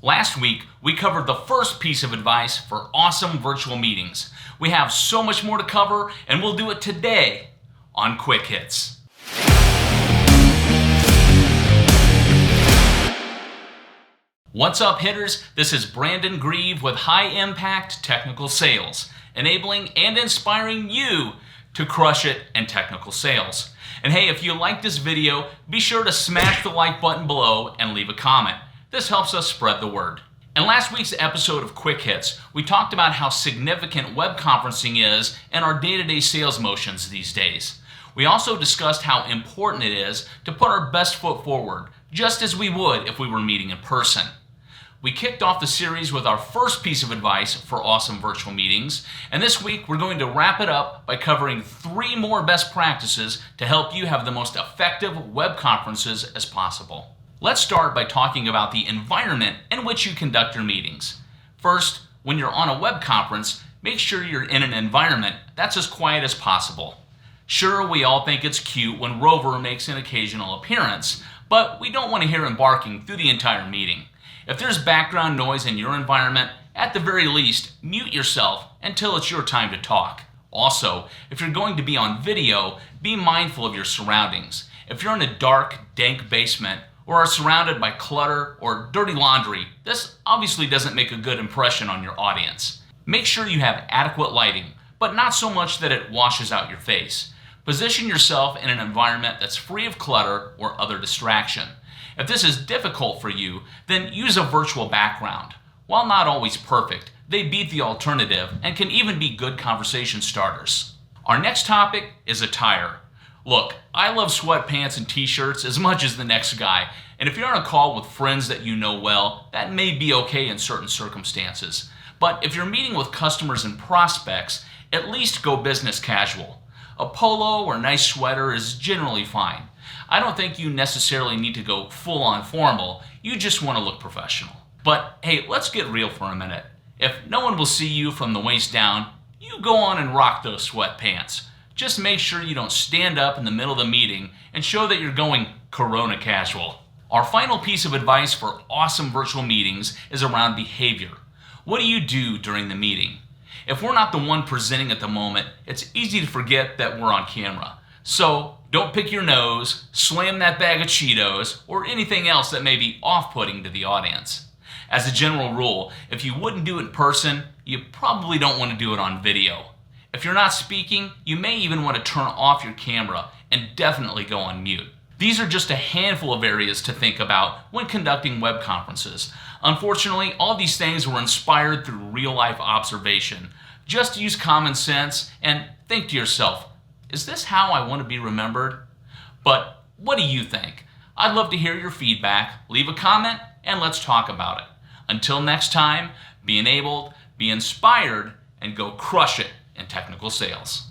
Last week, we covered the first piece of advice for awesome virtual meetings. We have so much more to cover, and we'll do it today on Quick Hits. What's up, hitters? This is Brandon Grieve with High Impact Technical Sales, enabling and inspiring you to crush it in technical sales. And hey, if you like this video, be sure to smash the like button below and leave a comment. This helps us spread the word. In last week's episode of Quick Hits, we talked about how significant web conferencing is in our day-to-day sales motions these days. We also discussed how important it is to put our best foot forward, just as we would if we were meeting in person. We kicked off the series with our first piece of advice for awesome virtual meetings, and this week we're going to wrap it up by covering 3 more best practices to help you have the most effective web conferences as possible. Let's start by talking about the environment in which you conduct your meetings. First, when you're on a web conference, make sure you're in an environment that's as quiet as possible. Sure, we all think it's cute when Rover makes an occasional appearance, but we don't want to hear him barking through the entire meeting. If there's background noise in your environment, at the very least, mute yourself until it's your time to talk. Also, if you're going to be on video, be mindful of your surroundings. If you're in a dark, dank basement, or are surrounded by clutter or dirty laundry, this obviously doesn't make a good impression on your audience. Make sure you have adequate lighting, but not so much that it washes out your face. Position yourself in an environment that's free of clutter or other distraction. If this is difficult for you, then use a virtual background. While not always perfect, they beat the alternative and can even be good conversation starters. Our next topic is attire. Look, I love sweatpants and t-shirts as much as the next guy, and if you're on a call with friends that you know well, that may be okay in certain circumstances. But if you're meeting with customers and prospects, at least go business casual. A polo or nice sweater is generally fine. I don't think you necessarily need to go full-on formal, you just want to look professional. But hey, let's get real for a minute. If no one will see you from the waist down, you go on and rock those sweatpants. Just make sure you don't stand up in the middle of the meeting and show that you're going Corona casual. Our final piece of advice for awesome virtual meetings is around behavior. What do you do during the meeting? If we're not the one presenting at the moment, it's easy to forget that we're on camera. So don't pick your nose, slam that bag of Cheetos, or anything else that may be off-putting to the audience. As a general rule, if you wouldn't do it in person, you probably don't want to do it on video. If you're not speaking, you may even want to turn off your camera and definitely go on mute. These are just a handful of areas to think about when conducting web conferences. Unfortunately, all these things were inspired through real-life observation. Just use common sense and think to yourself, is this how I want to be remembered? But what do you think? I'd love to hear your feedback. Leave a comment and let's talk about it. Until next time, be enabled, be inspired, and go crush it in technical sales.